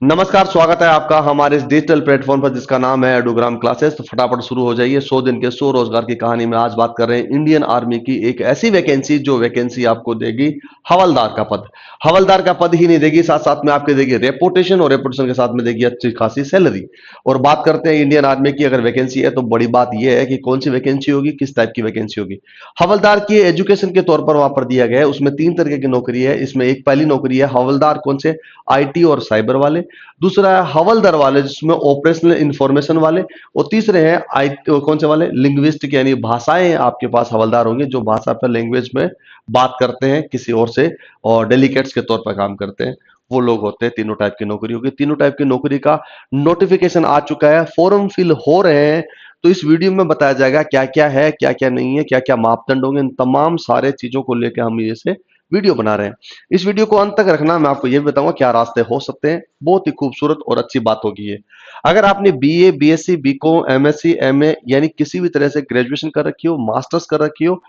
नमस्कार, स्वागत है आपका हमारे इस डिजिटल प्लेटफॉर्म पर जिसका नाम है एडोग्राम क्लासेस। तो फटाफट शुरू हो जाइए। 100 दिन के 100 रोजगार की कहानी में आज बात कर रहे हैं इंडियन आर्मी की एक ऐसी वैकेंसी जो वैकेंसी आपको देगी हवलदार का पद। हवलदार का पद ही नहीं देगी, साथ साथ में आपके देगी रेपुटेशन, और रेपुटेशन के साथ में देगी अच्छी खासी सैलरी। और बात करते हैं इंडियन आर्मी की, अगर वैकेंसी है तो बड़ी बात यह है कि कौन सी वैकेंसी होगी, किस टाइप की वैकेंसी होगी। हवलदार की एजुकेशन के तौर पर वहां पर दिया गया है, उसमें 3 तरीके की नौकरी है। इसमें एक पहली नौकरी है हवलदार कौन से, आईटी और साइबर वाले। दूसरा है हवलदार वाले जिसमें ऑपरेशनल इंफॉर्मेशन वाले। और तीसरे हैं आई कौन से वाले, लिंग्विस्टिक, यानी भाषाएं आपके पास हवलदार होंगे जो भाषा पर लैंग्वेज में बात करते हैं किसी और से, और डेलीगेट्स के तौर पर काम करते हैं, वो लोग होते हैं। तीनों टाइप की नौकरी होगी। तीनों टाइप की नौकरी का नोटिफिकेशन आ चुका है, फॉर्म फिल हो रहे हैं। तो इस वीडियो में बताया जाएगा क्या क्या है, क्या क्या नहीं है, क्या क्या मापदंड होंगे। इन तमाम सारे चीजों को लेकर हम ये से वीडियो बना रहे हैं। इस वीडियो को अंत तक रखना, मैं आपको ये भी बताऊंगा क्या रास्ते हो सकते हैं। बहुत ही खूबसूरत और अच्छी बात होगी ये। अगर आपने BA, BSc, BCom, MSc, MA यानी किसी भी तरह से ग्रेजुएशन कर रखी हो, मास्टर्स कर रखी हो,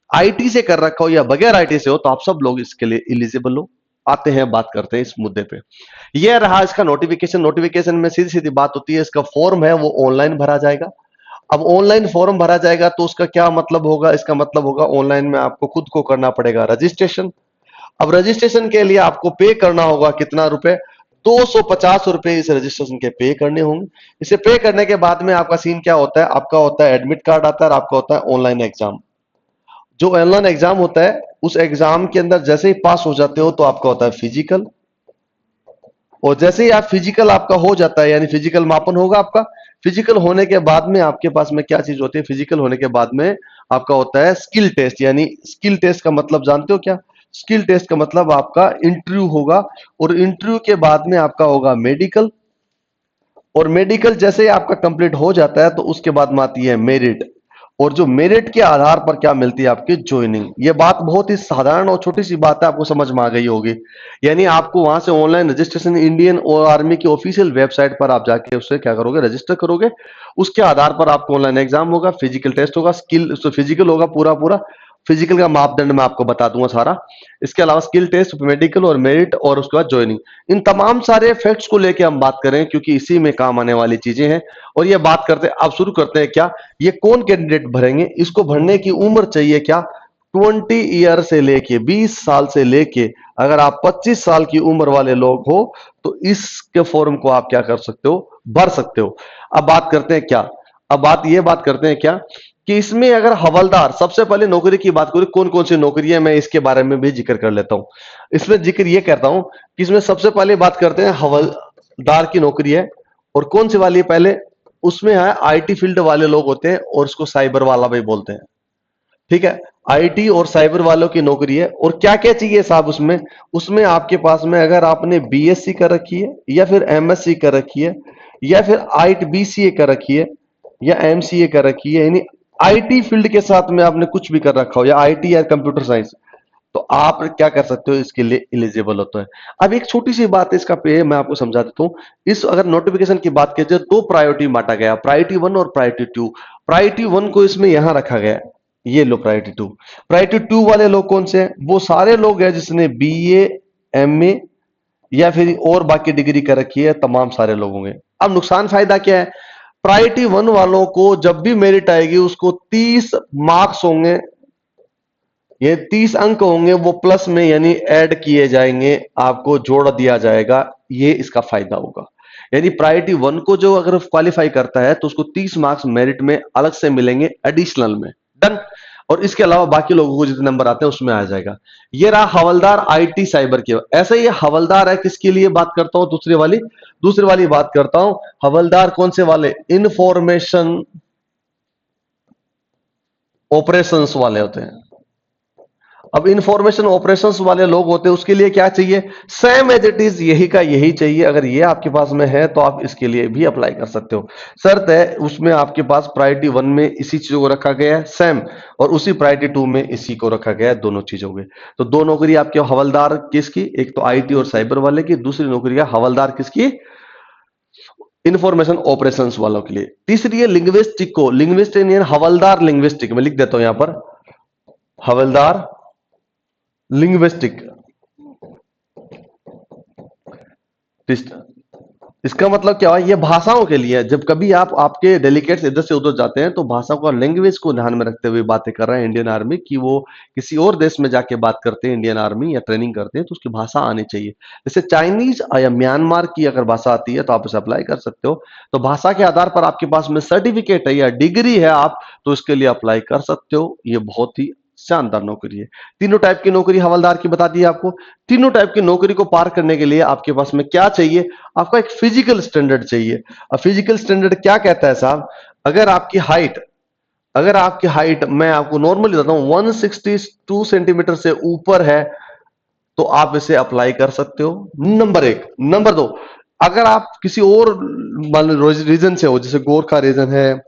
आईटी से कर रखा हो या बगैर आईटी से हो, तो आप सब लोग इसके लिए एलिजिबल हो। आते हैं, बात करते हैं इस मुद्दे पे। यह रहा इसका नोटिफिकेशन। नोटिफिकेशन में सीधी सीधी बात होती है, इसका फॉर्म है वो ऑनलाइन भरा जाएगा। अब ऑनलाइन फॉर्म भरा जाएगा तो उसका क्या मतलब होगा, इसका मतलब होगा ऑनलाइन में आपको खुद को करना पड़ेगा रजिस्ट्रेशन। अब रजिस्ट्रेशन के लिए आपको पे करना होगा कितना रुपए, 250 रुपए इस रजिस्ट्रेशन के पे करने होंगे। इसे पे करने के बाद में आपका सीन क्या होता है, आपका होता है एडमिट कार्ड आता है और आपका होता है ऑनलाइन एग्जाम। जो ऑनलाइन एग्जाम होता है उस एग्जाम के अंदर जैसे ही पास हो जाते हो तो आपका होता है फिजिकल। और जैसे ही आप फिजिकल आपका हो जाता है, यानी फिजिकल मापन होगा आपका। फिजिकल होने के बाद में आपके पास में क्या चीज होती है, फिजिकल होने के बाद में आपका होता है स्किल टेस्ट। यानी स्किल टेस्ट का मतलब जानते हो क्या, स्किल टेस्ट का मतलब आपका इंटरव्यू होगा। और इंटरव्यू के बाद में आपका होगा मेडिकल। और मेडिकल जैसे ही आपका कंप्लीट हो जाता है तो उसके बाद में आती है मेरिट। और जो मेरिट के आधार पर क्या मिलती है, आपकी ज्वाइनिंग। ये बात बहुत ही साधारण और छोटी सी बात है, आपको समझ में आ गई होगी। यानी आपको वहां से ऑनलाइन रजिस्ट्रेशन इंडियन और आर्मी की ऑफिशियल वेबसाइट पर आप जाके उससे क्या करोगे, रजिस्टर करोगे। उसके आधार पर आपको ऑनलाइन एग्जाम होगा, फिजिकल टेस्ट होगा, स्किल फिजिकल होगा पूरा पूरा। फिजिकल का मापदंड मैं आपको बता दूंगा सारा। इसके अलावा स्किल टेस्ट, मेडिकल और मेरिट, और उसके बाद ज्वाइनिंग। इन तमाम सारे फैक्ट्स को लेकर हम बात करें क्योंकि इसी में काम आने वाली चीजें हैं। और ये बात करते हैं, अब शुरू करते हैं क्या, ये कौन कैंडिडेट भरेंगे, इसको भरने की उम्र चाहिए क्या, 20 ईयर से लेके 20 साल से लेके, अगर आप 25 साल की उम्र वाले लोग हो तो इसके फॉर्म को आप क्या कर सकते हो, भर सकते हो। अब बात करते हैं क्या, अब बात करते हैं क्या कि इसमें अगर हवलदार, सबसे पहले नौकरी की बात करूं कौन कौन सी नौकरी है, मैं इसके बारे में भी जिक्र कर लेता हूं। इसमें जिक्र ये करता हूं कि इसमें सबसे पहले बात करते हैं हवलदार की नौकरी है। और कौन सी वाली है पहले, उसमें है आईटी फील्ड वाले लोग होते हैं और उसको साइबर वाला भी बोलते हैं। ठीक है, आईटी और साइबर वालों की नौकरी है। और क्या क्या चाहिए साहब उसमें, उसमें आपके पास में अगर आपने बीएससी कर रखी है या फिर एमएससी कर रखी है या फिर आईटी बीसीए कर रखी है या एमसीए कर रखी है, यानी आईटी फील्ड के साथ में आपने कुछ भी कर रखा हो, या आईटी या कंप्यूटर साइंस, तो आप क्या कर सकते हो, इसके लिए एलिजिबल होता है। अब एक छोटी सी बात है इसका पे मैं आपको समझा देता हूं। इस अगर नोटिफिकेशन की बात की जाए, दो प्रायोरिटी बांटा गया, प्रायोरिटी 1 और प्रायोरिटी 2। प्रायोरिटी 1 को इसमें यहां रखा गया है, ये लो प्रायोरिटी 2। प्रायोरिटी 2 वाले लोग कौन से हैं, वो सारे लोग हैं जिसने बीए, एमए या फिर और बाकी डिग्री कर रखी है, तमाम सारे लोग होंगे। अब नुकसान फायदा क्या है, प्रायोरिटी 1 वालों को जब भी मेरिट आएगी उसको 30 मार्क्स होंगे, ये 30 अंक होंगे, वो प्लस में यानी ऐड किए जाएंगे, आपको जोड़ दिया जाएगा। ये इसका फायदा होगा। यानी प्रायोरिटी 1 को जो अगर क्वालिफाई करता है तो उसको 30 मार्क्स मेरिट में अलग से मिलेंगे एडिशनल में। डन। और इसके अलावा बाकी लोगों को जितने नंबर आते हैं उसमें आ जाएगा। ये रहा हवलदार आईटी साइबर के। ऐसे ही हवलदार है किसके लिए बात करता हूं, दूसरी वाली बात करता हूं। हवलदार कौन से वाले, इंफॉर्मेशन ऑपरेशंस वाले होते हैं। अब इंफॉर्मेशन ऑपरेशंस वाले लोग होते हैं, उसके लिए क्या चाहिए, सेम एज इट इज यही का यही चाहिए। अगर ये आपके पास में है तो आप इसके लिए भी अप्लाई कर सकते हो। शर्त है उसमें आपके पास प्रायोरिटी 1 में इसी चीजों को रखा गया है सेम, और उसी प्रायोरिटी 2 में इसी को रखा गया है, दोनों चीजों के। तो दो नौकरी आपके हवलदार किसकी, एक तो आईटी और साइबर वाले की, दूसरी नौकरी है हवलदार किसकी, इंफॉर्मेशन ऑपरेशंस वालों के लिए। तीसरी है लिंग्विस्टिक को, लिंग्विस्टिक हवलदार लिंग्विस्टिक, मैं लिख देता हूं यहां पर, हवलदार लिंग्विस्टिक। इसका मतलब क्या हुआ, ये भाषाओं के लिए है। जब कभी आप आपके डेलीगेट्स इधर से उधर जाते हैं तो भाषा को, लैंग्वेज को ध्यान में रखते हुए बातें कर रहे हैं इंडियन आर्मी की, वो किसी और देश में जाके बात करते हैं इंडियन आर्मी या ट्रेनिंग करते हैं तो उसकी भाषा आनी चाहिए। जैसे चाइनीज या म्यांमार की अगर भाषा आती है तो आप उसे अप्लाई कर सकते हो। तो भाषा के आधार पर आपके पास में सर्टिफिकेट है या डिग्री है आप तो इसके लिए अप्लाई कर सकते हो। ये बहुत ही शानदार नौकरी है। तीनों टाइप की नौकरी हवलदार की बता दी है आपको। तीनों टाइप की नौकरी को पार करने के लिए आपके पास में क्या चाहिए, आपका एक फिजिकल स्टैंडर्ड चाहिए। अब फिजिकल स्टैंडर्ड क्या कहता है साहब, अगर आपकी हाइट, अगर आपकी हाइट मैं आपको नॉर्मली बताता हूं 162 सेंटीमीटर से ऊपर है तो आप इसे अप्लाई कर सकते हो, नंबर एक। नंबर दो, अगर आप किसी और रीजन से हो, जैसे गोरखा रीजन है,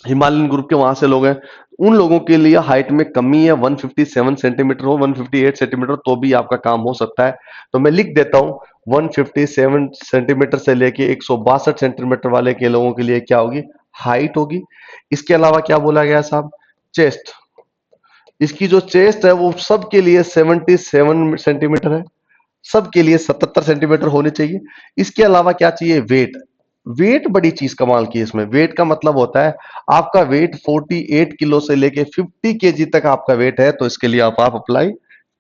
हिमालयन ग्रुप के वहां से लोग हैं, उन लोगों के लिए हाइट में कमी है, 157 सेंटीमीटर हो, 158 सेंटीमीटर तो भी आपका काम हो सकता है। तो मैं लिख देता हूं 157 सेंटीमीटर से लेके 162 सेंटीमीटर वाले के लोगों के लिए क्या होगी, हाइट होगी। इसके अलावा क्या बोला गया साहब, चेस्ट, इसकी जो चेस्ट है वो सबके लिए 77 सेंटीमीटर है, सबके लिए 77 सेंटीमीटर होनी चाहिए। इसके अलावा क्या चाहिए, वेट। वेट बड़ी चीज कमाल की है इसमें। वेट का मतलब होता है आपका वेट 48 किलो से लेके 50 केजी तक आपका वेट है तो इसके लिए आप अप्लाई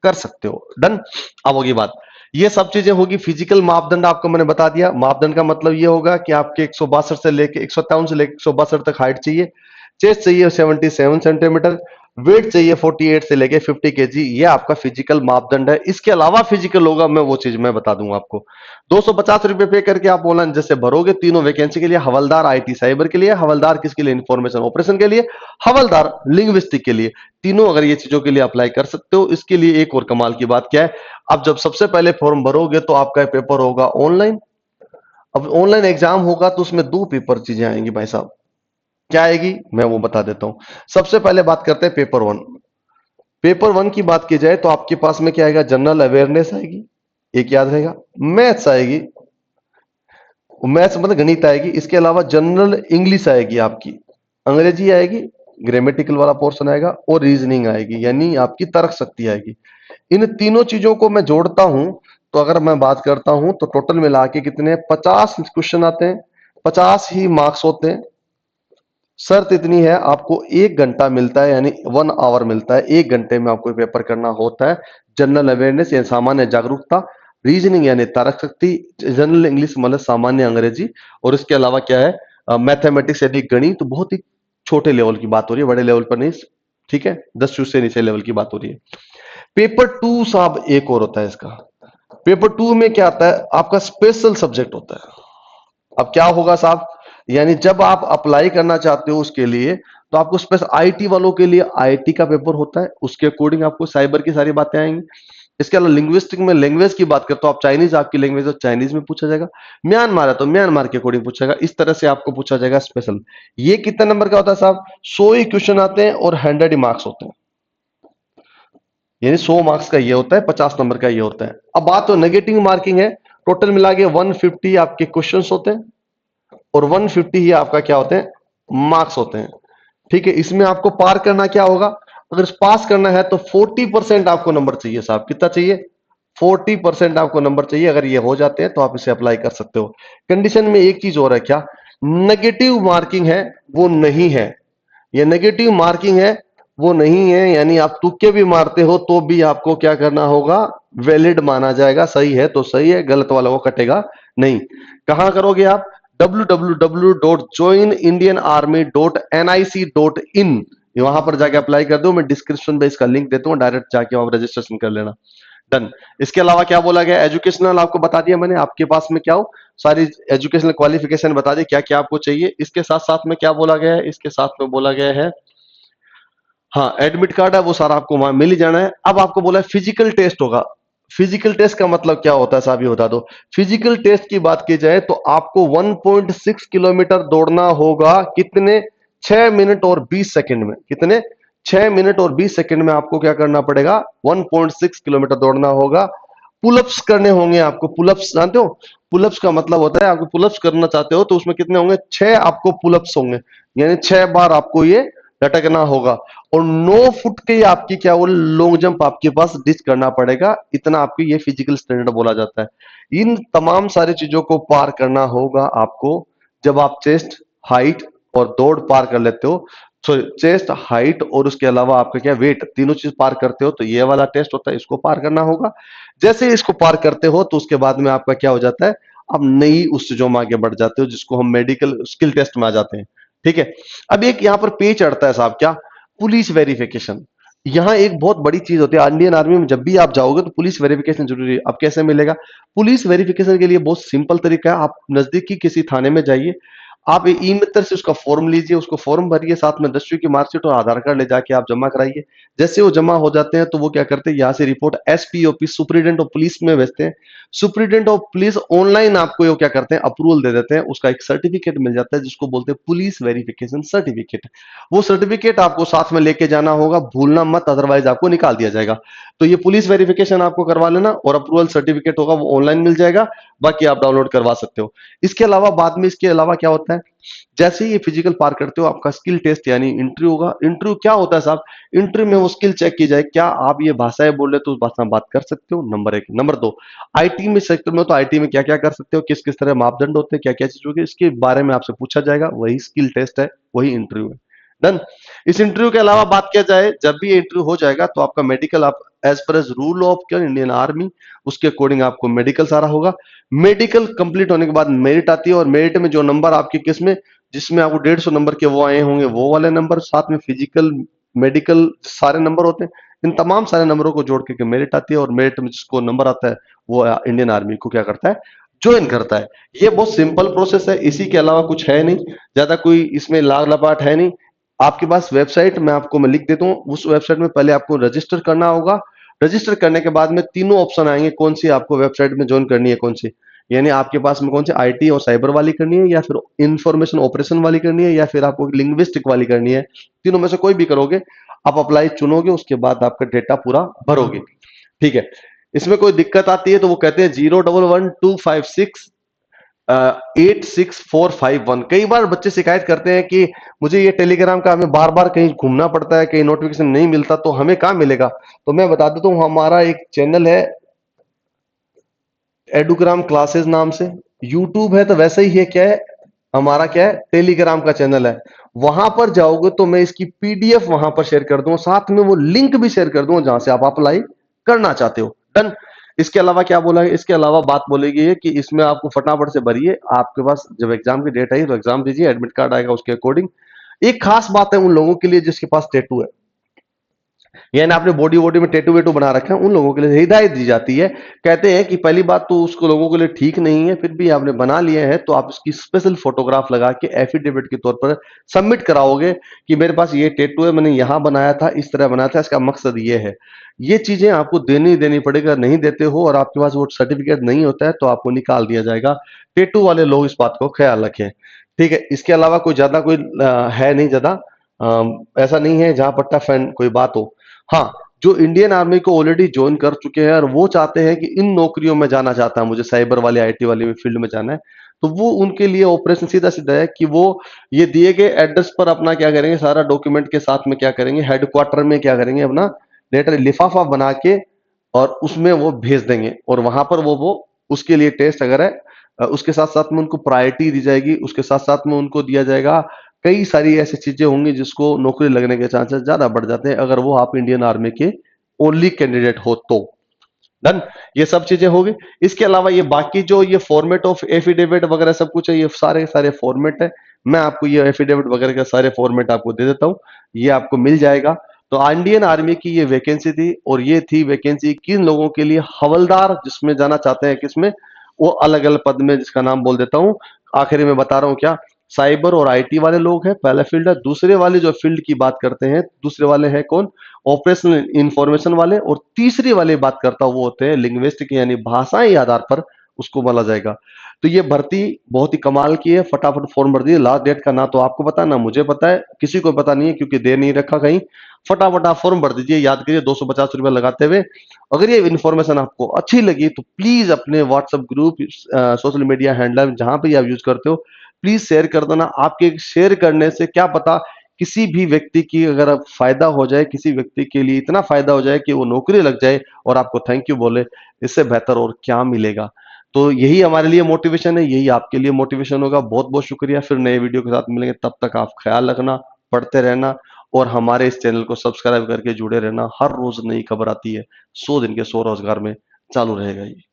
कर सकते हो। डन। अब होगी बात, ये सब चीजें होगी फिजिकल मापदंड आपको मैंने बता दिया। मापदंड का मतलब ये होगा कि आपके 162 से लेके 157 से लेके 162 तक हाइट चाहिए, चेस्ट चाहिए 77 सेंटीमीटर, वेट चाहिए 48 से लेके 50 केजी, ये आपका फिजिकल मापदंड है। इसके अलावा फिजिकल होगा मैं वो चीज मैं बता दूंगा आपको। 250 रुपए पे करके आप ऑनलाइन जैसे भरोगे तीनों वैकेंसी के लिए, हवलदार आईटी साइबर के लिए, हवलदार किसके लिए, इंफॉर्मेशन ऑपरेशन के लिए, हवलदार लिंग्विस्टिक के लिए, तीनों अगर ये चीजों के लिए अप्लाई कर सकते हो। इसके लिए एक और कमाल की बात क्या है, अब जब सबसे पहले फॉर्म भरोगे तो आपका पेपर होगा ऑनलाइन। अब ऑनलाइन एग्जाम होगा तो उसमें दो पेपर चीजें आएंगी भाई साहब, क्या आएगी मैं वो बता देता हूं। सबसे पहले बात करते हैं पेपर वन। पेपर वन की बात की जाए तो आपके पास में क्या आएगा, जनरल अवेयरनेस आएगी, एक याद रहेगा, मैथ्स आएगी, मैथ्स मतलब गणित आएगी, इसके अलावा जनरल इंग्लिश आएगी आपकी, अंग्रेजी आएगी, ग्रामेटिकल वाला पोर्शन आएगा और रीजनिंग आएगी यानी आपकी तर्क शक्ति आएगी। इन तीनों चीजों को मैं जोड़ता हूं तो अगर मैं बात करता हूं तो टोटल मिला के कितने 50 क्वेश्चन आते हैं, 50 ही मार्क्स होते हैं। शर्त इतनी है, आपको 1 घंटा मिलता है यानी 1 आवर मिलता है, 1 घंटे में आपको पेपर करना होता है। जनरल अवेयरनेस यानी सामान्य जागरूकता, रीजनिंग यानी तर्क शक्ति, जनरल इंग्लिश मतलब सामान्य अंग्रेजी, और इसके अलावा क्या है, मैथमेटिक्स यानी गणित। तो बहुत ही छोटे लेवल की बात हो रही है, बड़े लेवल पर नहीं, ठीक है, 10 से नीचे लेवल की बात हो रही है। पेपर टू साहब एक और होता है इसका। पेपर टू में क्या आता है, आपका स्पेशल सब्जेक्ट होता है। अब क्या होगा साहब, यानी जब आप अप्लाई करना चाहते हो उसके लिए तो आपको स्पेशल आईटी वालों के लिए आईटी का पेपर होता है, उसके अकॉर्डिंग आपको साइबर की सारी बातें आएंगी। इसके अलावा लिंग्विस्टिक में लैंग्वेज की बात करते हो आप, चाइनीज आपकी लैंग्वेज है चाइनीज में पूछा जाएगा, म्यांमार है तो म्यांमार के अकॉर्डिंग पूछा जाएगा, इस तरह से आपको पूछा जाएगा स्पेशल। ये कितने नंबर का होता है साहब, 100 ही क्वेश्चन आते हैं और 100 ही मार्क्स होते हैं, यानी 100 मार्क्स का ये होता है, 50 नंबर का ये होता है। अब बात तो नेगेटिव मार्किंग है, टोटल मिला के 150 आपके क्वेश्चन होते हैं और 150 ही आपका क्या होते हैं, मार्क्स होते हैं। ठीक है, इसमें आपको पार करना क्या होगा, अगर पास करना है तो 40% आपको नंबर चाहिए साहब, कितना चाहिए, 40% आपको नंबर चाहिए। अगर ये हो जाते हैं तो आप इसे अप्लाई कर सकते हो। कंडीशन में एक चीज और है, क्या नेगेटिव मार्किंग है वो नहीं है, ये नेगेटिव मार्किंग है वो नहीं है, यानी आप तुक्के भी मारते हो तो भी आपको क्या करना होगा, वैलिड माना जाएगा। सही है तो सही है, गलत वाला वो कटेगा नहीं। कहां करोगे आप, www.joinindianarmy.nic.in, वहां पर जाके अप्लाई कर दो, मैं डिस्क्रिप्शन में इसका लिंक देता हूं, डायरेक्ट जाके आप रजिस्ट्रेशन कर लेना। डन। इसके अलावा क्या बोला गया, एजुकेशनल आपको बता दिया मैंने, आपके पास में क्या हो, सारी एजुकेशनल क्वालिफिकेशन बता दी, क्या क्या आपको चाहिए। इसके साथ साथ में क्या बोला गया है, इसके साथ में बोला गया है, हाँ एडमिट कार्ड है वो सारा आपको वहां मिल ही जाना है। अब आपको बोला है फिजिकल टेस्ट होगा। फिजिकल टेस्ट का मतलब क्या होता है साहब, ये बता दो। फिजिकल टेस्ट की बात की जाए तो आपको 1.6 किलोमीटर दौड़ना होगा, कितने, 6 मिनट और 20 सेकंड में, कितने, 6 मिनट और 20 सेकंड में आपको क्या करना पड़ेगा, 1.6 किलोमीटर दौड़ना होगा। पुलअप्स करने होंगे आपको, पुलअप्स जानते हो, पुलअप्स का मतलब होता है आपको पुलअप्स करना चाहते हो तो उसमें कितने होंगे, 6 आपको पुलअप्स होंगे, यानी 6 बार आपको ये लटकना होगा, और 9 फुट के आपकी क्या वो लॉन्ग जंप आपके पास डिच करना पड़ेगा, इतना आपकी ये फिजिकल स्टैंडर्ड बोला जाता है। इन तमाम सारी चीजों को पार करना होगा आपको जब आप चेस्ट, हाइट और दौड़ पार कर लेते हो। सो चेस्ट, हाइट और उसके अलावा आपका क्या वेट, तीनों चीज पार करते हो तो ये वाला टेस्ट होता है, इसको पार करना होगा। जैसे ही इसको पार करते हो तो उसके बाद में आपका क्या हो जाता है, अब नई उस चीजों में आगे बढ़ जाते हो जिसको हम मेडिकल स्किल टेस्ट में आ जाते हैं। ठीक है। अब एक यहां पर पेज चढ़ता है साहब, क्या, पुलिस वेरिफिकेशन। यहाँ एक बहुत बड़ी चीज होती है इंडियन आर्मी में, जब भी आप जाओगे तो पुलिस वेरिफिकेशन जरूरी है। अब कैसे मिलेगा पुलिस वेरिफिकेशन के लिए? बहुत सिंपल तरीका है, आप नजदीकी किसी थाने में जाइए, आप ई मित्र से उसका फॉर्म लीजिए, उसको फॉर्म भरिए, साथ में 10वीं की मार्कशीट और आधार कार्ड ले जाके आप जमा कराइए। जैसे वो जमा हो जाते हैं तो वो क्या करते हैं, यहाँ से report SP office, superintendent of police में भेजते हैं। सुप्रीडेंट ऑफ पुलिस ऑनलाइन आपको ये क्या करते हैं, अप्रूवल दे देते हैं, उसका एक सर्टिफिकेट मिल जाता है जिसको बोलते हैं पुलिस वेरिफिकेशन सर्टिफिकेट। वो सर्टिफिकेट आपको साथ में लेके जाना होगा, भूलना मत, अदरवाइज आपको निकाल दिया जाएगा। तो ये पुलिस वेरिफिकेशन आपको करवा लेना, और अप्रूवल सर्टिफिकेट होगा वो ऑनलाइन मिल जाएगा, बाकी आप डाउनलोड करवा सकते हो। इसके अलावा बाद में इसके अलावा क्या होता है, जैसे ही ये फिजिकल पार करते हो आपका स्किल टेस्ट यानी इंटरव्यू होगा। इंटरव्यू क्या होता है साहब, इंटरव्यू में वो स्किल चेक की जाए, क्या आप ये भाषाएं बोल रहे तो उस भाषा में बात कर सकते हो, नंबर एक। नंबर दो, आईटी में सेक्टर में, तो आईटी में क्या क्या कर सकते हो, किस किस तरह मापदंड होते हैं, क्या क्या चीज होगी, इसके बारे में आपसे पूछा जाएगा, वही स्किल टेस्ट है, वही इंटरव्यू है। डन। इस इंटरव्यू के अलावा बात किया जाए, जब भी इंटरव्यू हो जाएगा तो आपका मेडिकल, आप एज पर एज रूल ऑफ क्या इंडियन आर्मी, उसके अकॉर्डिंग आपको मेडिकल सारा होगा। मेडिकल कंप्लीट होने के बाद मेरिट आती है, और मेरिट में जो नंबर आपके किसमें, जिसमें आपको 150 नंबर के वो आए होंगे, वो वाले नंबर, साथ में फिजिकल, मेडिकल सारे नंबर होते हैं। इन तमाम सारे नंबरों को जोड़ के मेरिट आती है, और मेरिट में जिसको नंबर आता है वो इंडियन आर्मी को क्या करता है, ज्वाइन करता है। ये बहुत सिंपल प्रोसेस है, इसी के अलावा कुछ है नहीं, ज्यादा कोई इसमें लाग लपाट है नहीं। आपके पास वेबसाइट मैं लिख देता हूँ, उस वेबसाइट में पहले आपको रजिस्टर करना होगा। रजिस्टर करने के बाद में तीनों ऑप्शन आएंगे, कौन सी आपको वेबसाइट में ज्वाइन करनी है, कौन सी, यानी आपके पास में कौन सी आईटी और साइबर वाली करनी है, या फिर इंफॉर्मेशन ऑपरेशन वाली करनी है, या फिर आपको लिंग्विस्टिक वाली करनी है। तीनों में से कोई भी करोगे, आप अप्लाई चुनोगे, उसके बाद आपका डेटा पूरा भरोगे। ठीक है। इसमें कोई दिक्कत आती है तो वो कहते हैं 01125686451। कई बार बच्चे शिकायत करते हैं कि मुझे ये टेलीग्राम का हमें बार बार कहीं घूमना पड़ता है, कहीं नोटिफिकेशन नहीं मिलता, तो हमें कहाँ मिलेगा? तो मैं बता देता हूँ, हमारा एक चैनल है एडुग्राम क्लासेस नाम से, यूट्यूब है तो वैसे ही है, क्या है हमारा, क्या है, टेलीग्राम का चैनल है। वहां पर जाओगे तो मैं इसकी पीडीएफ वहां पर शेयर कर दूंगा, साथ में वो लिंक भी शेयर कर दूंगा जहां से आप अप्लाई करना चाहते हो। डन। इसके अलावा क्या बोला है, इसके अलावा बात बोलेगी है कि इसमें आपको फटाफट से भरिए, आपके पास जब एग्जाम की डेट आई तो एग्जाम दीजिए, एडमिट कार्ड आएगा उसके अकॉर्डिंग। एक खास बात है उन लोगों के लिए जिसके पास टैटू है, यानी आपने बॉडी वॉडी में टेटू वेटू बना रखा है, उन लोगों के लिए हिदायत दी जाती है। कहते हैं कि पहली बात तो उसको लोगों के लिए ठीक नहीं है, फिर भी आपने बना लिया है तो आप इसकी स्पेशल फोटोग्राफ लगा के एफिडेविट के तौर पर सबमिट कराओगे कि मेरे पास ये टेटू है, मैंने यहां बनाया था, इस तरह बनाया था, इसका मकसद ये है। ये चीजें आपको देनी पड़ेगा, नहीं देते हो और आपके पास वो सर्टिफिकेट नहीं होता है तो आपको निकाल दिया जाएगा। टेटू वाले लोग इस बात को ख्याल रखें। ठीक है। इसके अलावा कोई ज्यादा कोई है नहीं, ज्यादा ऐसा नहीं है जहां पट्टा फैन कोई बात हो। हाँ, जो इंडियन आर्मी को ऑलरेडी ज्वाइन कर चुके हैं और वो चाहते हैं कि इन नौकरियों में जाना चाहता है, मुझे साइबर वाले आईटी वाले फील्ड में जाना है, तो वो उनके लिए ऑपरेशन सीधा सीधा है कि वो ये दिए गए एड्रेस पर अपना क्या करेंगे, सारा डॉक्यूमेंट के साथ में क्या करेंगे, हेडक्वार्टर में क्या करेंगे, अपना लेटर लिफाफा बना के और उसमें वो भेज देंगे, और वहां पर वो उसके लिए टेस्ट अगर है, उसके साथ साथ में उनको प्रायोरिटी दी जाएगी, उसके साथ साथ में उनको दिया जाएगा, कई सारी ऐसी चीजें होंगी जिसको नौकरी लगने के चांसेस ज्यादा बढ़ जाते हैं अगर वो आप इंडियन आर्मी के ओनली कैंडिडेट हो तो। डन। ये सब चीजें होगी। इसके अलावा ये बाकी जो ये फॉर्मेट ऑफ एफिडेविट वगैरह सब कुछ है, ये सारे सारे फॉर्मेट है, मैं आपको ये एफिडेविट वगैरह का सारे फॉर्मेट आपको दे देता हूं, ये आपको मिल जाएगा। तो इंडियन आर्मी की ये वैकेंसी थी, और ये थी वैकेंसी किन लोगों के लिए, हवलदार जिसमें जाना चाहते हैं, किसमें, वो अलग अलग पद में, जिसका नाम बोल देता हूं, आखिरी में बता रहा हूं क्या, साइबर और आईटी वाले लोग हैं, पहला फील्ड है। दूसरे वाले जो फील्ड की बात करते हैं, दूसरे वाले हैं कौन, ऑपरेशनल इंफॉर्मेशन वाले, और तीसरी वाली बात करता हूं वो होते हैं लिंग्विस्टिक, यानी भाषाई आधार पर उसको बोला जाएगा। तो ये भर्ती बहुत ही कमाल की है, फटाफट फॉर्म भर दिए, लास्ट डेट का ना तो आपको पता ना मुझे पता है, किसी को पता नहीं है क्योंकि दे नहीं रखा कहीं। फटाफट आप फॉर्म भर दीजिए, याद करिए 250 रुपए लगाते हुए। अगर ये इन्फॉर्मेशन आपको अच्छी लगी तो प्लीज अपने WhatsApp group, social media handler जहां पे आप यूज करते हो, प्लीज शेयर कर देना। आपके शेयर करने से क्या पता किसी भी व्यक्ति की अगर अब फ़ायदा हो जाए, किसी व्यक्ति के लिए इतना फ़ायदा हो जाए कि वो नौकरी लग जाए और आपको थैंक यू बोले, इससे बेहतर और क्या मिलेगा? तो यही हमारे लिए मोटिवेशन है, यही आपके लिए मोटिवेशन होगा। बहुत-बहुत शुक्रिया, फिर नए वीडियो के साथ मिलेंगे, तब तक आप ख़्याल रखना, पढ़ते रहना और हमारे इस चैनल को सब्सक्राइब करके जुड़े रहना। हर रोज़ नई खबर आती है, 100 दिन के 100 रोज़गार में चालू रहेगा ये।